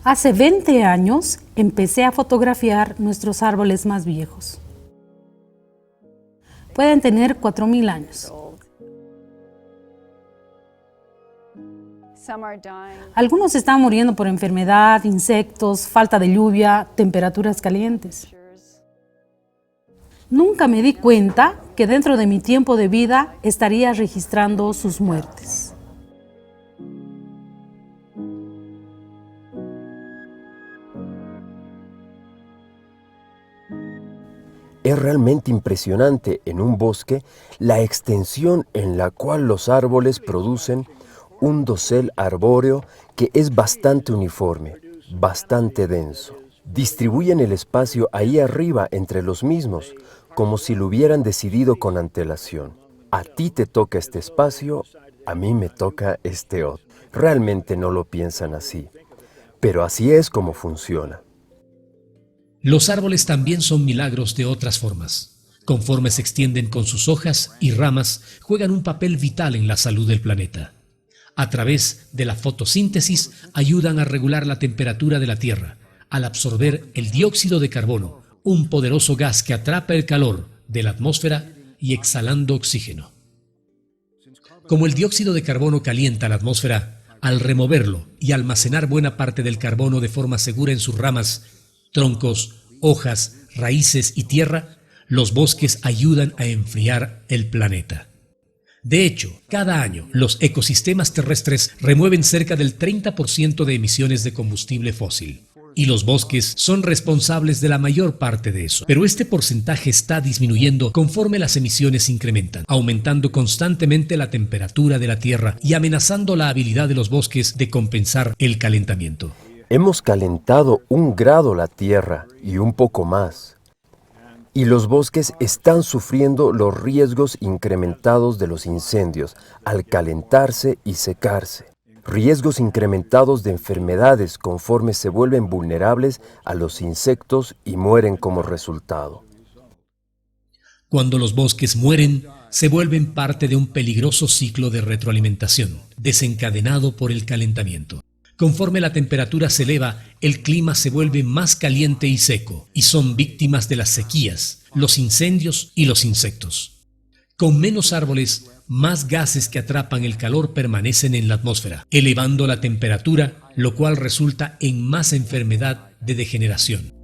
Hace 20 años empecé a fotografiar nuestros árboles más viejos. Pueden tener 4,000 años. Algunos están muriendo por enfermedad, insectos, falta de lluvia, temperaturas calientes. Nunca me di cuenta que dentro de mi tiempo de vida estaría registrando sus muertes. Es realmente impresionante en un bosque la extensión en la cual los árboles producen un dosel arbóreo que es bastante uniforme, bastante denso. Distribuyen el espacio ahí arriba entre los mismos, como si lo hubieran decidido con antelación. A ti te toca este espacio, a mí me toca este otro. Realmente no lo piensan así, pero así es como funciona. Los árboles también son milagros de otras formas. Conforme se extienden con sus hojas y ramas, juegan un papel vital en la salud del planeta. A través de la fotosíntesis ayudan a regular la temperatura de la Tierra, al absorber el dióxido de carbono, un poderoso gas que atrapa el calor de la atmósfera y exhalando oxígeno. Como el dióxido de carbono calienta la atmósfera, al removerlo y almacenar buena parte del carbono de forma segura en sus ramas, troncos, hojas, raíces y tierra, los bosques ayudan a enfriar el planeta. De hecho, cada año los ecosistemas terrestres remueven cerca del 30% de emisiones de combustible fósil. Y los bosques son responsables de la mayor parte de eso. Pero este porcentaje está disminuyendo conforme las emisiones incrementan, aumentando constantemente la temperatura de la Tierra y amenazando la habilidad de los bosques de compensar el calentamiento. Hemos calentado 1 grado la Tierra y un poco más. Y los bosques están sufriendo los riesgos incrementados de los incendios al calentarse y secarse. Riesgos incrementados de enfermedades conforme se vuelven vulnerables a los insectos y mueren como resultado. Cuando los bosques mueren, se vuelven parte de un peligroso ciclo de retroalimentación, desencadenado por el calentamiento. Conforme la temperatura se eleva, el clima se vuelve más caliente y seco, y son víctimas de las sequías, los incendios y los insectos. Con menos árboles, más gases que atrapan el calor permanecen en la atmósfera, elevando la temperatura, lo cual resulta en más enfermedad de degeneración.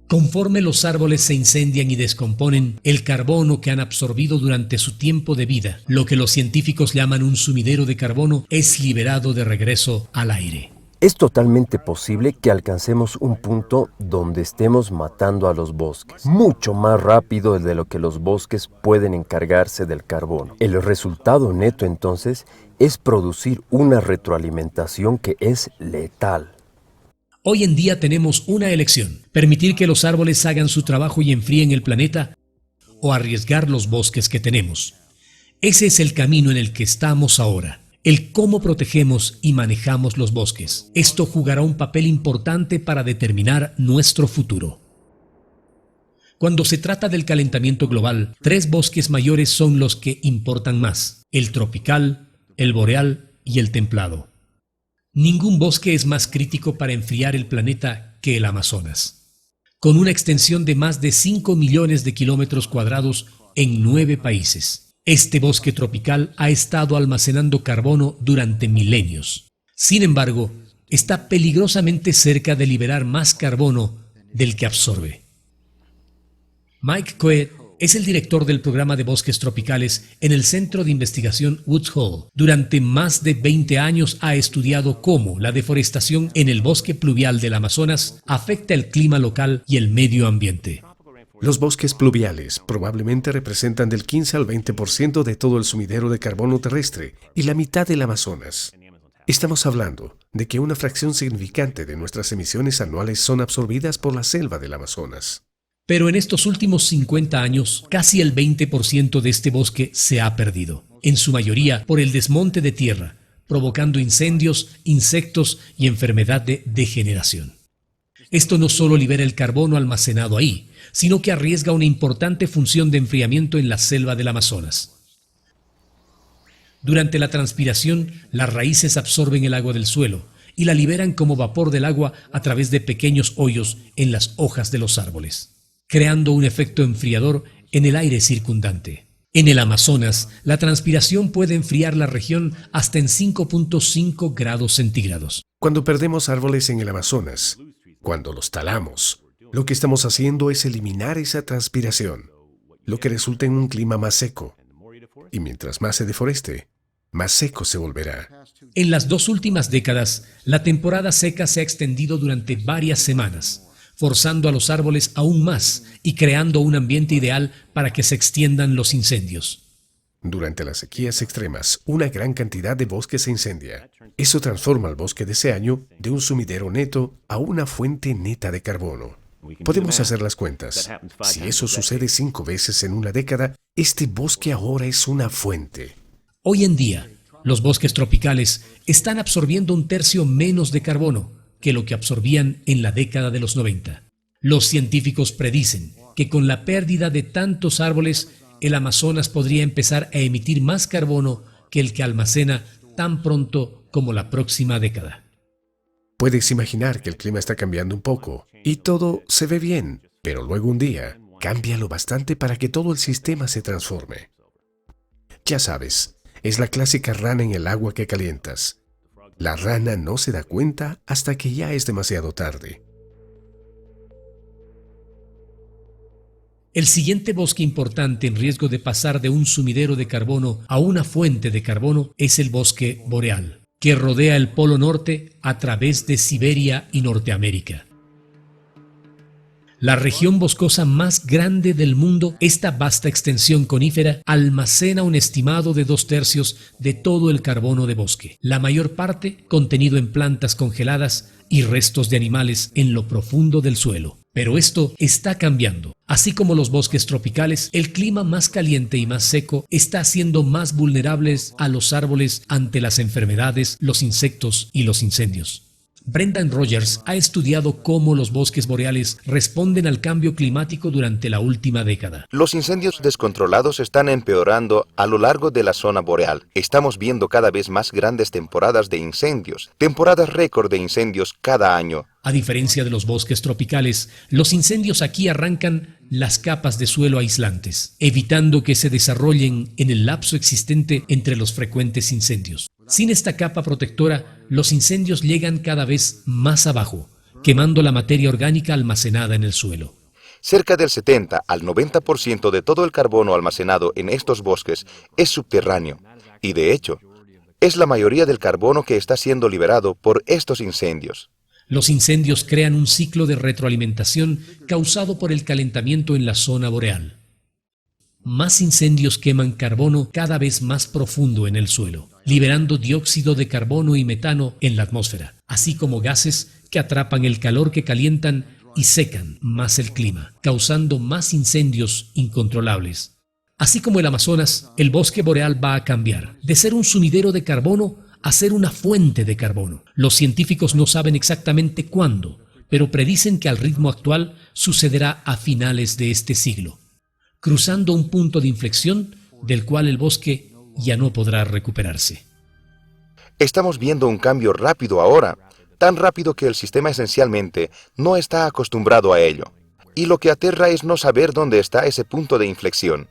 Conforme los árboles se incendian y descomponen, el carbono que han absorbido durante su tiempo de vida, lo que los científicos llaman un sumidero de carbono, es liberado de regreso al aire. Es totalmente posible que alcancemos un punto donde estemos matando a los bosques, mucho más rápido de lo que los bosques pueden encargarse del carbono. El resultado neto entonces es producir una retroalimentación que es letal. Hoy en día tenemos una elección: permitir que los árboles hagan su trabajo y enfríen el planeta, o arriesgar los bosques que tenemos. Ese es el camino en el que estamos ahora. El cómo protegemos y manejamos los bosques. Esto jugará un papel importante para determinar nuestro futuro. Cuando se trata del calentamiento global, 3 bosques mayores son los que importan más: el tropical, el boreal y el templado. Ningún bosque es más crítico para enfriar el planeta que el Amazonas. Con una extensión de más de 5 millones de kilómetros cuadrados en 9 países. Este bosque tropical ha estado almacenando carbono durante milenios. Sin embargo, está peligrosamente cerca de liberar más carbono del que absorbe. Mike Coe es el director del programa de bosques tropicales en el Centro de Investigación Woods Hole. Durante más de 20 años ha estudiado cómo la deforestación en el bosque pluvial del Amazonas afecta el clima local y el medio ambiente. Los bosques pluviales probablemente representan del 15 al 20% de todo el sumidero de carbono terrestre y la mitad del Amazonas. Estamos hablando de que una fracción significante de nuestras emisiones anuales son absorbidas por la selva del Amazonas. Pero en estos últimos 50 años, casi el 20% de este bosque se ha perdido, en su mayoría por el desmonte de tierra, provocando incendios, insectos y enfermedad de degeneración. Esto no solo libera el carbono almacenado ahí, sino que arriesga una importante función de enfriamiento en la selva del Amazonas. Durante la transpiración, las raíces absorben el agua del suelo y la liberan como vapor del agua a través de pequeños hoyos en las hojas de los árboles, creando un efecto enfriador en el aire circundante. En el Amazonas, la transpiración puede enfriar la región hasta en 5.5 grados centígrados. Cuando perdemos árboles en el Amazonas, cuando los talamos, lo que estamos haciendo es eliminar esa transpiración, lo que resulta en un clima más seco. Y mientras más se deforeste, más seco se volverá. En las 2 últimas décadas, la temporada seca se ha extendido durante varias semanas, forzando a los árboles aún más y creando un ambiente ideal para que se extiendan los incendios. Durante las sequías extremas, una gran cantidad de bosque se incendia. Eso transforma al bosque de ese año de un sumidero neto a una fuente neta de carbono. Podemos hacer las cuentas. Si eso sucede 5 veces en una década, este bosque ahora es una fuente. Hoy en día, los bosques tropicales están absorbiendo 1/3 menos de carbono que lo que absorbían en la década de los 90. Los científicos predicen que con la pérdida de tantos árboles, el Amazonas podría empezar a emitir más carbono que el que almacena tan pronto como la próxima década. Puedes imaginar que el clima está cambiando un poco y todo se ve bien, pero luego un día cambia lo bastante para que todo el sistema se transforme. Ya sabes, es la clásica rana en el agua que calientas. La rana no se da cuenta hasta que ya es demasiado tarde. El siguiente bosque importante en riesgo de pasar de un sumidero de carbono a una fuente de carbono es el bosque boreal, que rodea el Polo Norte a través de Siberia y Norteamérica. La región boscosa más grande del mundo, esta vasta extensión conífera almacena un estimado de 2/3 de todo el carbono de bosque, la mayor parte contenido en plantas congeladas y restos de animales en lo profundo del suelo. Pero esto está cambiando. Así como los bosques tropicales, el clima más caliente y más seco está haciendo más vulnerables a los árboles ante las enfermedades, los insectos y los incendios. Brendan Rogers ha estudiado cómo los bosques boreales responden al cambio climático durante la última década. Los incendios descontrolados están empeorando a lo largo de la zona boreal. Estamos viendo cada vez más grandes temporadas de incendios, temporadas récord de incendios cada año. A diferencia de los bosques tropicales, los incendios aquí arrancan las capas de suelo aislantes, evitando que se desarrollen en el lapso existente entre los frecuentes incendios. Sin esta capa protectora, los incendios llegan cada vez más abajo, quemando la materia orgánica almacenada en el suelo. Cerca del 70 al 90% de todo el carbono almacenado en estos bosques es subterráneo y, de hecho, es la mayoría del carbono que está siendo liberado por estos incendios. Los incendios crean un ciclo de retroalimentación causado por el calentamiento en la zona boreal. Más incendios queman carbono cada vez más profundo en el suelo, liberando dióxido de carbono y metano en la atmósfera, así como gases que atrapan el calor que calientan y secan más el clima, causando más incendios incontrolables. Así como el Amazonas, el bosque boreal va a cambiar de ser un sumidero de carbono a ser una fuente de carbono. Los científicos no saben exactamente cuándo, pero predicen que al ritmo actual sucederá a finales de este siglo, cruzando un punto de inflexión del cual el bosque ya no podrá recuperarse. Estamos viendo un cambio rápido ahora, tan rápido que el sistema esencialmente no está acostumbrado a ello. Y lo que aterra es no saber dónde está ese punto de inflexión.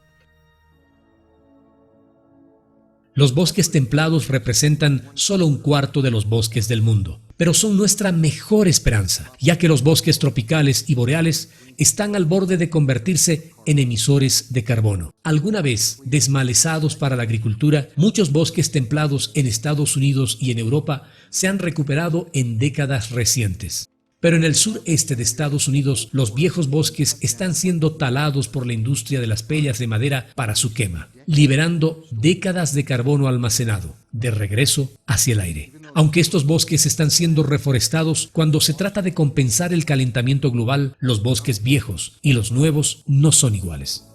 Los bosques templados representan solo 1/4 de los bosques del mundo, pero son nuestra mejor esperanza, ya que los bosques tropicales y boreales están al borde de convertirse en emisores de carbono. Alguna vez desmalezados para la agricultura, muchos bosques templados en Estados Unidos y en Europa se han recuperado en décadas recientes. Pero en el sureste de Estados Unidos, los viejos bosques están siendo talados por la industria de las pellas de madera para su quema, liberando décadas de carbono almacenado, de regreso hacia el aire. Aunque estos bosques están siendo reforestados, cuando se trata de compensar el calentamiento global, los bosques viejos y los nuevos no son iguales.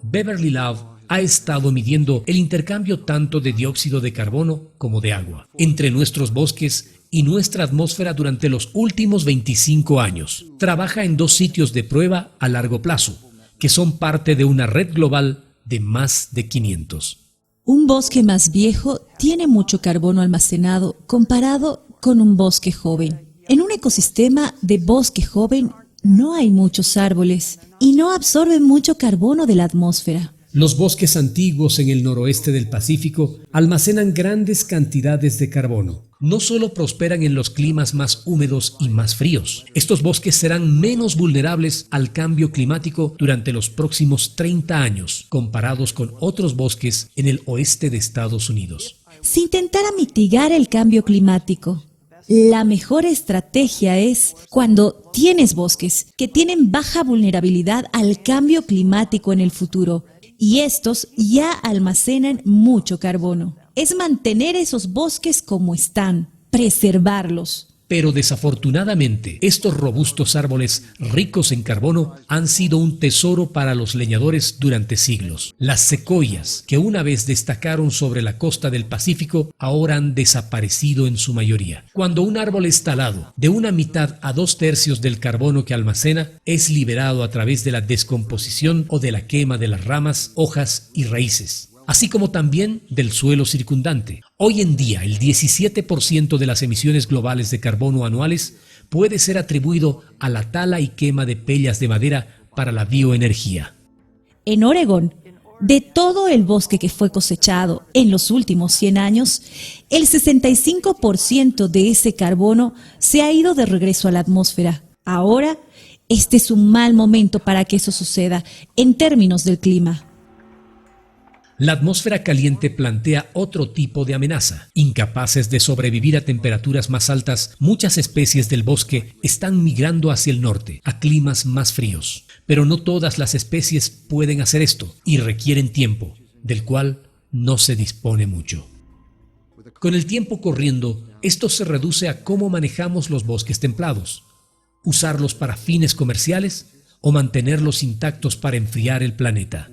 Beverly Love ha estado midiendo el intercambio tanto de dióxido de carbono como de agua entre nuestros bosques y nuestra atmósfera durante los últimos 25 años. Trabaja en 2 sitios de prueba a largo plazo, que son parte de una red global de más de 500. Un bosque más viejo tiene mucho carbono almacenado comparado con un bosque joven. En un ecosistema de bosque joven no hay muchos árboles y no absorben mucho carbono de la atmósfera. Los bosques antiguos en el noroeste del Pacífico almacenan grandes cantidades de carbono. No solo prosperan en los climas más húmedos y más fríos. Estos bosques serán menos vulnerables al cambio climático durante los próximos 30 años, comparados con otros bosques en el oeste de Estados Unidos. Si intentara mitigar el cambio climático, la mejor estrategia es cuando tienes bosques que tienen baja vulnerabilidad al cambio climático en el futuro y estos ya almacenan mucho carbono. Es mantener esos bosques como están, preservarlos. Pero desafortunadamente, estos robustos árboles ricos en carbono han sido un tesoro para los leñadores durante siglos. Las secoyas, que una vez destacaron sobre la costa del Pacífico, ahora han desaparecido en su mayoría. Cuando un árbol es talado, de una mitad a 2/3 del carbono que almacena es liberado a través de la descomposición o de la quema de las ramas, hojas y raíces, así como también del suelo circundante. Hoy en día, el 17% de las emisiones globales de carbono anuales puede ser atribuido a la tala y quema de pellas de madera para la bioenergía. En Oregón, de todo el bosque que fue cosechado en los últimos 100 años, el 65% de ese carbono se ha ido de regreso a la atmósfera. Ahora, este es un mal momento para que eso suceda en términos del clima. La atmósfera caliente plantea otro tipo de amenaza. Incapaces de sobrevivir a temperaturas más altas, muchas especies del bosque están migrando hacia el norte, a climas más fríos. Pero no todas las especies pueden hacer esto y requieren tiempo, del cual no se dispone mucho. Con el tiempo corriendo, esto se reduce a cómo manejamos los bosques templados. Usarlos para fines comerciales o mantenerlos intactos para enfriar el planeta.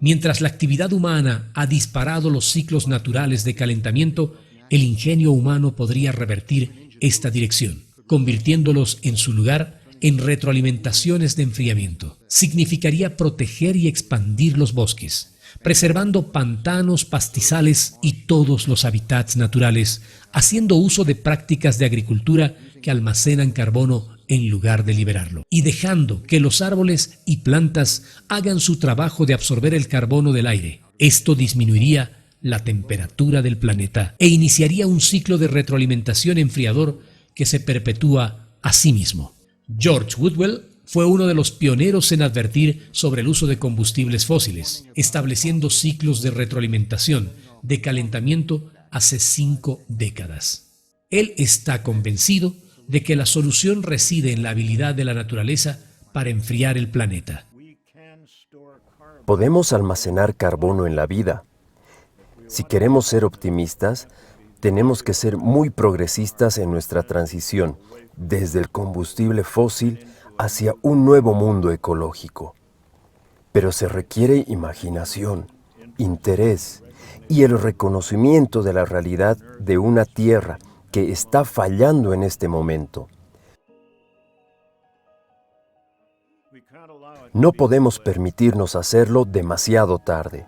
Mientras la actividad humana ha disparado los ciclos naturales de calentamiento, el ingenio humano podría revertir esta dirección, convirtiéndolos en su lugar en retroalimentaciones de enfriamiento. Significaría proteger y expandir los bosques, preservando pantanos, pastizales y todos los hábitats naturales, haciendo uso de prácticas de agricultura que almacenan carbono en lugar de liberarlo, y dejando que los árboles y plantas hagan su trabajo de absorber el carbono del aire. Esto disminuiría la temperatura del planeta e iniciaría un ciclo de retroalimentación enfriador que se perpetúa a sí mismo. George Woodwell fue uno de los pioneros en advertir sobre el uso de combustibles fósiles, estableciendo ciclos de retroalimentación de calentamiento hace 5 décadas. Él está convencido de que la solución reside en la habilidad de la naturaleza para enfriar el planeta. Podemos almacenar carbono en la vida. Si queremos ser optimistas, tenemos que ser muy progresistas en nuestra transición desde el combustible fósil hacia un nuevo mundo ecológico. Pero se requiere imaginación, interés y el reconocimiento de la realidad de una tierra que está fallando en este momento. No podemos permitirnos hacerlo demasiado tarde.